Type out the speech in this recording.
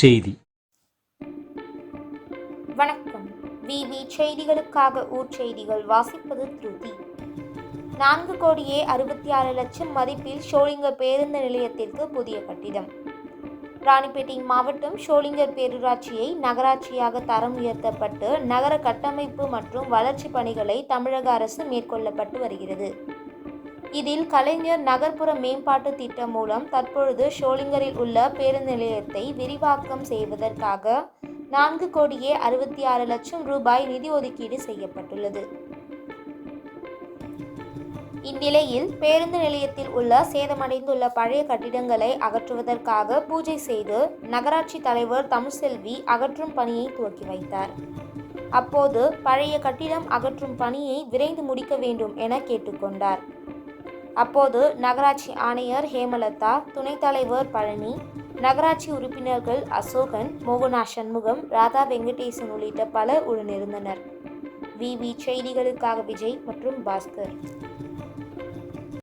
செய்தி. வணக்கம். விவி செய்திகளுக்காக செய்திகள் வாசிப்பது திருதி. 4,66,00,000 மதிப்பில் ஷோலிங்கர் பேருந்து நிலையத்திற்கு புதிய கட்டிடம். ராணிப்பேட்டை மாவட்டம் ஷோலிங்கர் பேரூராட்சியை நகராட்சியாக தரம் உயர்த்தப்பட்டு நகர கட்டமைப்பு மற்றும் வளர்ச்சி பணிகளை தமிழக அரசு மேற்கொள்ளப்பட்டு வருகிறது. இதில் கலைஞர் நகர்ப்புற மேம்பாட்டு திட்டம் மூலம் தற்பொழுது ஷோலிங்கரில் உள்ள பேருந்து நிலையத்தை விரிவாக்கம் செய்வதற்காக 4,66,00,000 ரூபாய் நிதி ஒதுக்கீடு செய்யப்பட்டுள்ளது. இந்நிலையில் பேருந்து நிலையத்தில் உள்ள சேதமடைந்துள்ள பழைய கட்டிடங்களை அகற்றுவதற்காக பூஜை செய்து நகராட்சி தலைவர் தமிழ்செல்வி அகற்றும் பணியை துவக்கி வைத்தார். அப்போது பழைய கட்டிடம் அகற்றும் பணியை விரைந்து முடிக்க வேண்டும் என கேட்டுக்கொண்டார். அப்போது நகராட்சி ஆணையர் ஹேமலதா, துணைத் தலைவர் பழனி, நகராட்சி உறுப்பினர்கள் அசோகன், மோகனா சண்முகம், ராதா வெங்கடேசன் உள்ளிட்ட பலர் உடனிருந்தனர். விவி செய்திகளுக்காக விஜய் மற்றும் பாஸ்கர்.